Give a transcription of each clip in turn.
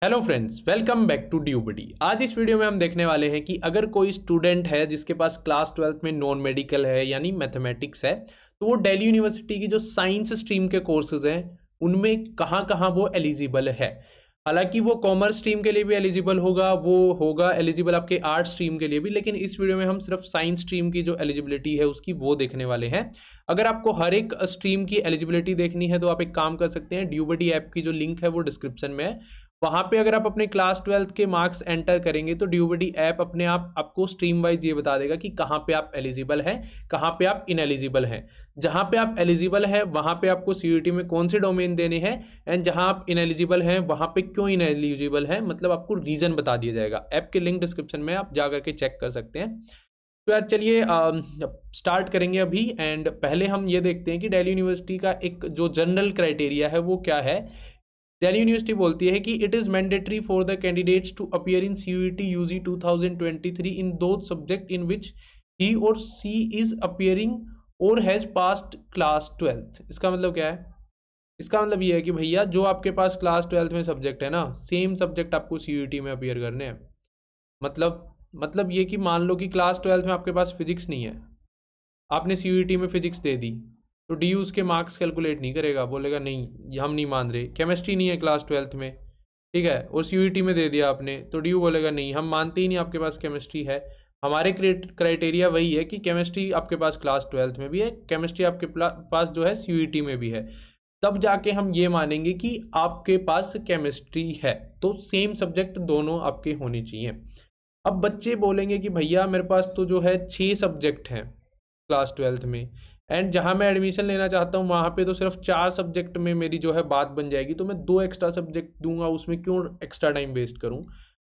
Hello friends, welcome back to ड्यूबडी। आज इस वीडियो में हम देखने वाले हैं कि अगर कोई स्टूडेंट है जिसके पास क्लास 12th में नॉन मेडिकल है यानी मैथमेटिक्स है, तो वो दिल्ली यूनिवर्सिटी की जो साइंस स्ट्रीम के कोर्सेज हैं उनमें कहाँ कहाँ वो एलिजिबल है। हालांकि वो कॉमर्स स्ट्रीम के लिए भी एलिजिबल होगा, वो होगा एलिजिबल आपके आर्ट स्ट्रीम के लिए भी, लेकिन इस वीडियो में हम सिर्फ साइंस स्ट्रीम की जो एलिजिबिलिटी है उसकी वो देखने वाले हैं। अगर आपको हर एक स्ट्रीम की एलिजिबिलिटी देखनी है तो आप एक काम कर सकते हैं, ड्यूबडी ऐप की जो लिंक है वो डिस्क्रिप्शन में है। वहां पे अगर आप अपने क्लास 12th के मार्क्स एंटर करेंगे तो ड्यूबडी ऐप अपने आप आपको स्ट्रीम वाइज ये बता देगा कि कहाँ पे आप एलिजिबल हैं, कहाँ पे आप इनएलिजिबल हैं। जहां पे आप एलिजिबल है वहां पे आपको सीयूईटी में कौन से डोमेन देने हैं, एंड जहां आप इनएलिजिबल हैं वहां पे क्यों इनएलिजिबल है, मतलब आपको रीजन बता दिया जाएगा। ऐप के लिंक डिस्क्रिप्शन में आप जा करके चेक कर सकते हैं। तो यार चलिए स्टार्ट करेंगे अभी। एंड पहले हम ये देखते हैं कि दिल्ली यूनिवर्सिटी का एक जो जनरल क्राइटेरिया है वो क्या है। दिल्ली यूनिवर्सिटी बोलती है कि it is mandatory for the candidates to appear in CUET UG 2023 in those subject in which he or she is appearing और हैज पास्ड क्लास 12th। इसका मतलब क्या है? इसका मतलब ये है कि भैया जो आपके पास क्लास 12th में सब्जेक्ट है ना, सेम सब्जेक्ट आपको सीयूईटी में अपीयर करने हैं। मतलब ये कि मान लो कि क्लास 12th में आपके पास फिजिक्स नहीं है, आपने सीयूईटी में फिजिक्स दे दी, तो डी उसके मार्क्स कैलकुलेट नहीं करेगा, बोलेगा नहीं हम नहीं मान रहे। केमिस्ट्री नहीं है क्लास 12th में, ठीक है, और सीयूईटी में दे दिया आपने, तो डी बोलेगा नहीं हम मानते ही नहीं आपके पास केमिस्ट्री है। हमारे क्राइटेरिया वही है कि केमिस्ट्री आपके पास क्लास 12th में भी है, केमिस्ट्री आपके पास जो है सीयूईटी में भी है, तब जाके हम ये मानेंगे कि आपके पास केमिस्ट्री है। तो सेम सब्जेक्ट दोनों आपके होने चाहिए। अब बच्चे बोलेंगे कि भैया मेरे पास तो जो है 6 सब्जेक्ट हैं क्लास 12th में, एंड जहां मैं एडमिशन लेना चाहता हूं वहां पे तो सिर्फ 4 सब्जेक्ट में मेरी जो है बात बन जाएगी, तो मैं 2 एक्स्ट्रा सब्जेक्ट दूंगा, उसमें क्यों एक्स्ट्रा टाइम वेस्ट करूं।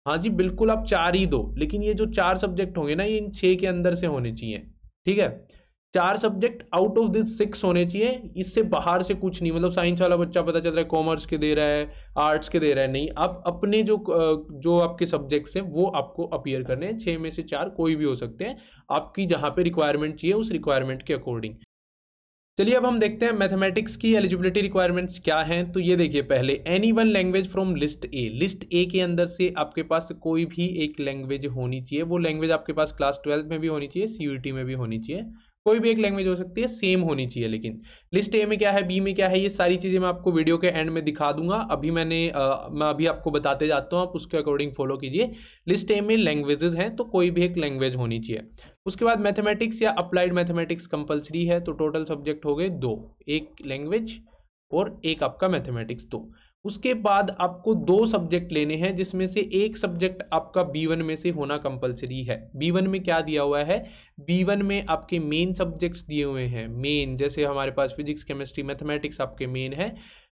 हाँ जी बिल्कुल, आप 4 ही दो, लेकिन ये जो 4 सब्जेक्ट होंगे ना ये इन 6 के अंदर से होने चाहिए, ठीक है। 4 सब्जेक्ट आउट ऑफ दिस 6 होने चाहिए, इससे बाहर से कुछ नहीं। मतलब साइंस वाला बच्चा पता चल रहा है कॉमर्स के दे रहा है, आर्ट्स के दे रहा है, नहीं, आप अपने जो आपके सब्जेक्ट्स हैं वो आपको अपीयर करने हैं। 6 में से 4 कोई भी हो सकते हैं, आपकी जहां पे रिक्वायरमेंट चाहिए उस रिक्वायरमेंट के अकॉर्डिंग। चलिए अब हम देखते हैं मैथमेटिक्स की एलिजिबिलिटी रिक्वायरमेंट्स क्या हैं। तो ये देखिए, पहले any one language from list A. List A के अंदर से आपके पास कोई भी एक लैंग्वेज होनी चाहिए। वो लैंग्वेज आपके पास क्लास 12th में भी होनी चाहिए, सीयूईटी में भी होनी चाहिए, कोई भी एक लैंग्वेज हो सकती है, सेम होनी चाहिए। लेकिन लिस्ट ए में क्या है, बी में क्या है, ये सारी चीज़ें मैं आपको वीडियो के एंड में दिखा दूंगा। अभी मैं अभी आपको बताते जाता हूँ, आप उसके अकॉर्डिंग फॉलो कीजिए। लिस्ट ए में लैंग्वेजेस हैं तो कोई भी एक लैंग्वेज होनी चाहिए। उसके बाद मैथमेटिक्स या अप्लाइड मैथमेटिक्स कंपलसरी है, तो टोटल सब्जेक्ट हो गए 2, एक लैंग्वेज और एक आपका मैथमेटिक्स 2। उसके बाद आपको 2 सब्जेक्ट लेने हैं जिसमें से एक सब्जेक्ट आपका B1 में से होना कंपलसरी है। B1 में क्या दिया हुआ है, B1 में आपके मेन सब्जेक्ट्स दिए हुए हैं। मेन जैसे हमारे पास फिजिक्स केमिस्ट्री मैथमेटिक्स आपके मेन है।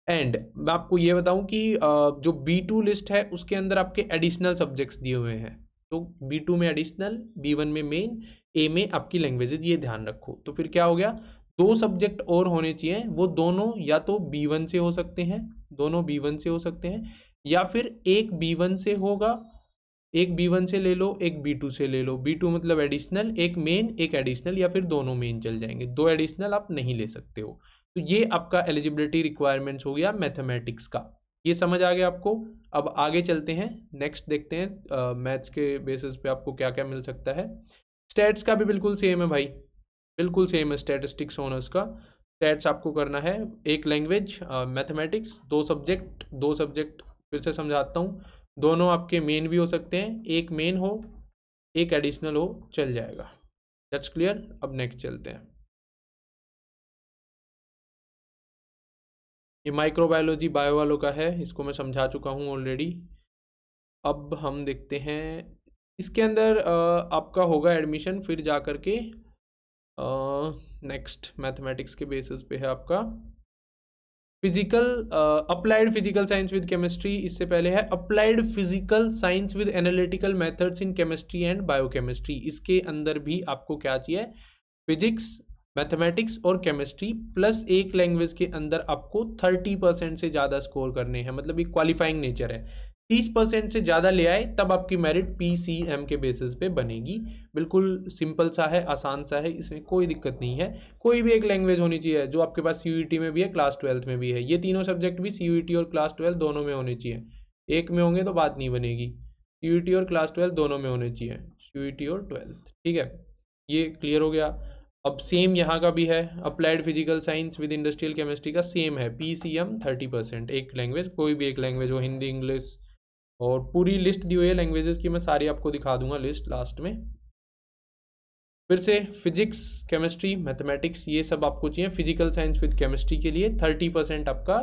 एंड मैं आपको ये बताऊं कि जो B2 लिस्ट है उसके अंदर आपके एडिशनल सब्जेक्ट्स दिए हुए हैं। तो B2 में एडिशनल, B1 में मेन, ए में आपकी लैंग्वेजेस, ये ध्यान रखो। तो फिर क्या हो गया, 2 सब्जेक्ट और होने चाहिए। वो दोनों या तो B1 से हो सकते हैं, दोनों B1 से हो सकते हैं, या फिर एक B1 से होगा, एक B1 से ले लो, एक B2 से ले लो। B2 मतलब एडिशनल, एक मेन एक एडिशनल, या फिर दोनों मेन चल जाएंगे, 2 एडिशनल आप नहीं ले सकते हो। तो ये आपका एलिजिबिलिटी रिक्वायरमेंट्स हो गया मैथमेटिक्स का। ये समझ आ गया आपको। अब आगे चलते हैं, नेक्स्ट देखते हैं मैथ्स के बेसिस पे आपको क्या क्या मिल सकता है। स्टैट्स का भी बिल्कुल सेम है भाई, बिल्कुल सेम है स्टैटिस्टिक्स ऑनर्स का। स्टैट्स आपको करना है, एक लैंग्वेज मैथमेटिक्स, 2 सब्जेक्ट फिर से समझाता हूँ, दोनों आपके मेन भी हो सकते हैं, एक मेन हो एक एडिशनल हो, चल जाएगा। That's clear. अब नेक्स्ट चलते हैं। ये माइक्रोबायोलॉजी बायो वालों का है, इसको मैं समझा चुका हूँ ऑलरेडी। अब हम देखते हैं, इसके अंदर आपका होगा एडमिशन, फिर जा कर के नेक्स्ट मैथमेटिक्स के बेसिस पे है आपका physical applied physical science with chemistry. इससे पहले है applied physical science with analytical methods in chemistry and biochemistry. इसके अंदर भी आपको क्या चाहिए, फिजिक्स, मैथमेटिक्स और केमिस्ट्री प्लस एक लैंग्वेज के अंदर आपको 30% से ज़्यादा स्कोर करने हैं। मतलब ये क्वालिफाइंग नेचर है, 30% से ज़्यादा ले आए तब आपकी मेरिट PCM के बेसिस पे बनेगी। बिल्कुल सिंपल सा है, आसान सा है, इसमें कोई दिक्कत नहीं है। कोई भी एक लैंग्वेज होनी चाहिए जो आपके पास CUET में भी है, क्लास 12th में भी है। ये तीनों सब्जेक्ट भी CUET और क्लास 12 दोनों में होने चाहिए। एक में होंगे तो बात नहीं बनेगी। CUET और क्लास 12 दोनों में होने चाहिए, CUET और 12th, ठीक है। ये क्लियर हो गया। अब सेम यहाँ का भी है, applied physical science with industrial chemistry का सेम है, PCM 30%, एक लैंग्वेज, कोई भी एक लैंग्वेज हो, हिंदी, इंग्लिश, और पूरी लिस्ट दी हुई है लैंग्वेजेस की, मैं सारी आपको दिखा दूंगा लिस्ट लास्ट में। फिर से फिजिक्स, केमिस्ट्री, मैथमेटिक्स, ये सब आपको चाहिए फिजिकल साइंस विद केमिस्ट्री के लिए। 30% आपका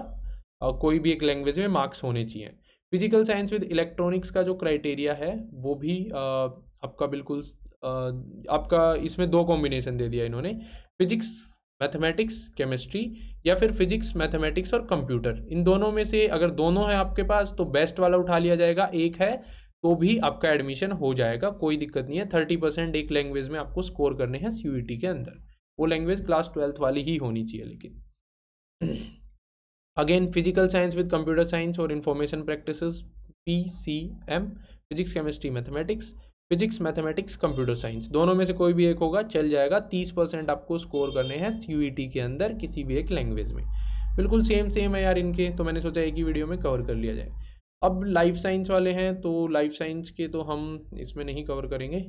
कोई भी एक लैंग्वेज में मार्क्स होने चाहिए। फिजिकल साइंस विद इलेक्ट्रॉनिक्स का जो क्राइटेरिया है वो भी आपका बिल्कुल आपका इसमें दो कॉम्बिनेशन दे दिया इन्होंने, फिजिक्स मैथमेटिक्स केमिस्ट्री, या फिर फिजिक्स मैथमेटिक्स और कंप्यूटर। इन दोनों में से अगर दोनों है आपके पास तो बेस्ट वाला उठा लिया जाएगा, एक है तो भी आपका एडमिशन हो जाएगा, कोई दिक्कत नहीं है। 30% एक लैंग्वेज में आपको स्कोर करने हैं CUET के अंदर, वो लैंग्वेज क्लास 12th वाली ही होनी चाहिए। लेकिन again physical science with computer science और information practices, PCM, physics chemistry mathematics, physics mathematics computer science, दोनों में से कोई भी एक होगा चल जाएगा। 30% आपको स्कोर करने हैं CUET के अंदर किसी भी एक लैंग्वेज में। बिल्कुल सेम है यार इनके, तो मैंने सोचा एक ही वीडियो में कवर कर लिया जाए। अब लाइफ साइंस वाले हैं तो लाइफ साइंस के तो हम इसमें नहीं कवर करेंगे,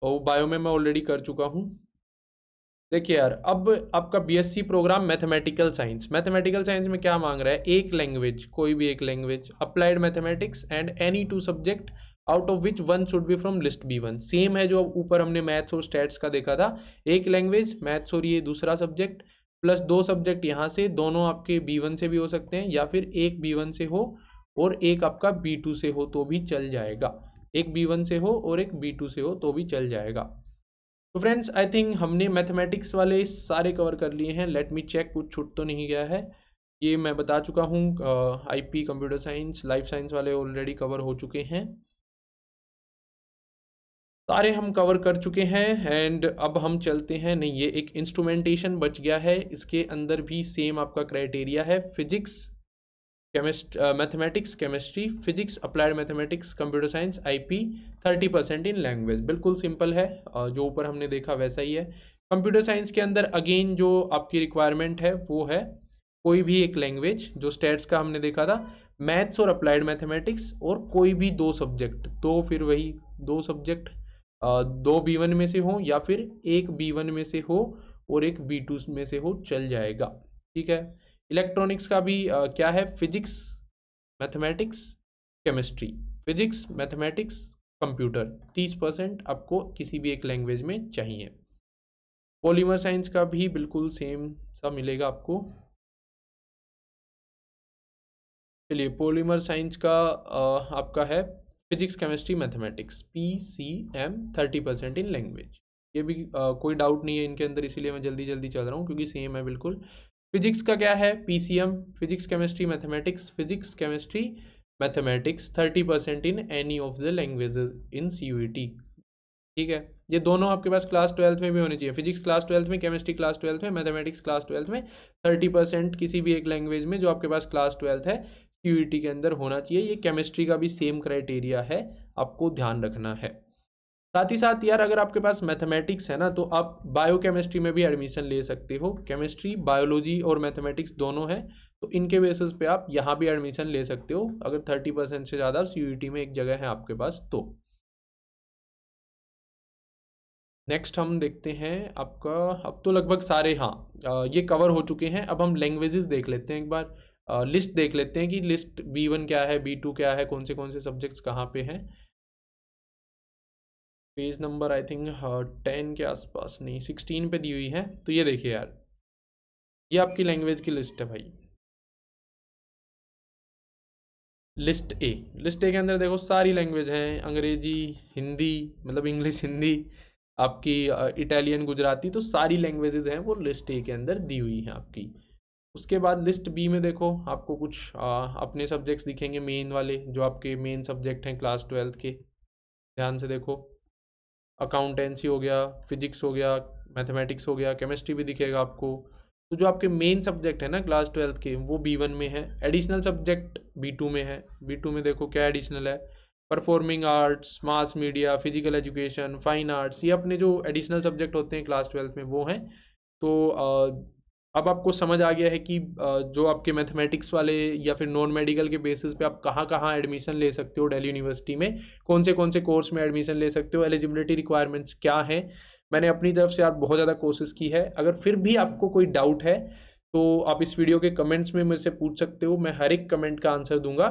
और बायो में मैं ऑलरेडी कर चुका हूँ। देखिए यार, अब आपका BSc programme mathematical science, mathematical science में क्या मांग रहा है, एक लैंग्वेज, कोई भी एक language, applied mathematics and any 2 subject out of which 1 should be from list B1। Same है जो ऊपर हमने मैथ्स और स्टैट्स का देखा था, एक लैंग्वेज, मैथ्स और ये दूसरा सब्जेक्ट, प्लस 2 सब्जेक्ट यहाँ से, दोनों आपके B1 से भी हो सकते हैं, या फिर एक B1 से हो और एक आपका B2 से हो तो भी चल जाएगा, एक B1 से हो और एक B2 से हो तो भी चल जाएगा। तो फ्रेंड्स आई थिंक हमने मैथमेटिक्स वाले सारे कवर कर लिए हैं। लेट मी चेक, कुछ छूट तो नहीं गया है, ये मैं बता चुका हूँ। IP computer science, life science वाले ऑलरेडी कवर हो चुके हैं, सारे हम कवर कर चुके हैं। एंड अब हम चलते हैं, नहीं ये एक इंस्ट्रूमेंटेशन बच गया है, इसके अंदर भी सेम आपका क्राइटेरिया है, physics mathematics chemistry, physics applied mathematics computer science, IP 30% in language, बिल्कुल सिंपल है, जो ऊपर हमने देखा वैसा ही है। कंप्यूटर साइंस के अंदर अगेन जो आपकी रिक्वायरमेंट है वो है कोई भी एक लैंग्वेज, जो स्टैट्स का हमने देखा था, मैथ्स और अप्लाइड मैथमेटिक्स, और कोई भी 2 सब्जेक्ट, तो फिर वही 2 सब्जेक्ट 2 B1 में से हो या फिर एक B1 में से हो और एक B2 में से हो, चल जाएगा, ठीक है। इलेक्ट्रॉनिक्स का भी क्या है, physics mathematics chemistry, physics mathematics computer, 30% आपको किसी भी एक लैंग्वेज में चाहिए। पॉलीमर साइंस का भी बिल्कुल सेम सा मिलेगा आपको। चलिए पॉलीमर साइंस का आपका है physics chemistry mathematics, PCM 30% in language, ये भी कोई डाउट नहीं है इनके अंदर, इसीलिए मैं जल्दी जल्दी चल रहा हूँ क्योंकि सेम है बिल्कुल। फिजिक्स का क्या है, PCM, physics chemistry mathematics, physics chemistry mathematics, 30% in any of the languages in CUET, ठीक है। ये दोनों आपके पास क्लास 12th में भी होनी चाहिए, फिजिक्स क्लास 12th में, केमिस्ट्री क्लास 12th में, मैथमेटिक्स क्लास 12th में, 30% किसी भी एक लैंग्वेज में जो आपके पास क्लास 12th है CUET के अंदर होना चाहिए। ये केमिस्ट्री का भी सेम क्राइटेरिया है, आपको ध्यान रखना है। साथ ही साथ यार अगर आपके पास मैथमेटिक्स है ना तो आप बायोकेमिस्ट्री में भी एडमिशन ले सकते हो, केमिस्ट्री, बायोलॉजी और मैथमेटिक्स दोनों है, तो इनके बेसिस पे आप यहाँ भी एडमिशन ले सकते हो अगर 30% से ज़्यादा CUET में एक जगह है आपके पास तो। नेक्स्ट हम देखते हैं आपका, अब तो लगभग सारे हाँ ये कवर हो चुके हैं। अब हम लैंग्वेजेस देख लेते हैं एक बार, लिस्ट देख लेते हैं कि लिस्ट B1 क्या है, B2 क्या है, कौन से सब्जेक्ट्स कहाँ पे हैं। पेज नंबर आई थिंक 10 के आसपास, नहीं 16 पे दी हुई है। तो ये देखिए यार, ये आपकी लैंग्वेज की लिस्ट है भाई, लिस्ट ए के अंदर देखो सारी लैंग्वेज हैं, अंग्रेजी, हिंदी, मतलब इंग्लिश, हिंदी, आपकी इटालियन, गुजराती, तो सारी लैंग्वेजेस हैं वो लिस्ट ए के अंदर दी हुई हैं आपकी। उसके बाद लिस्ट बी में देखो आपको कुछ अपने सब्जेक्ट्स दिखेंगे मेन वाले, जो आपके मेन सब्जेक्ट हैं क्लास 12th के, ध्यान से देखो, अकाउंटेंसी हो गया, फिजिक्स हो गया, मैथमेटिक्स हो गया, केमिस्ट्री भी दिखेगा आपको। तो जो आपके मेन सब्जेक्ट है ना क्लास 12th के, वो B1 में है, एडिशनल सब्जेक्ट B2 में है। B2 में देखो क्या एडिशनल है, performing arts, mass media, physical education, fine arts, ये अपने जो एडिशनल सब्जेक्ट होते हैं क्लास 12th में वो हैं। तो अब आपको समझ आ गया है कि जो आपके मैथमेटिक्स वाले या फिर नॉन मेडिकल के बेसिस पे आप कहाँ कहाँ एडमिशन ले सकते हो दिल्ली यूनिवर्सिटी में, कौन से कोर्स में एडमिशन ले सकते हो, एलिजिबिलिटी रिक्वायरमेंट्स क्या है। मैंने अपनी तरफ से यार बहुत ज़्यादा कोशिश की है। अगर फिर भी आपको कोई डाउट है तो आप इस वीडियो के कमेंट्स में मुझसे पूछ सकते हो, मैं हर एक कमेंट का आंसर दूंगा।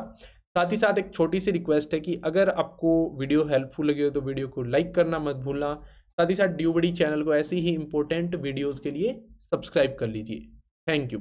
साथ ही साथ एक छोटी सी रिक्वेस्ट है कि अगर आपको वीडियो हेल्पफुल लगी हो तो वीडियो को लाइक करना मत भूलना। साथ ही साथ ड्यूबडी चैनल को ऐसी ही इंपॉर्टेंट वीडियोस के लिए सब्सक्राइब कर लीजिए। Thank you.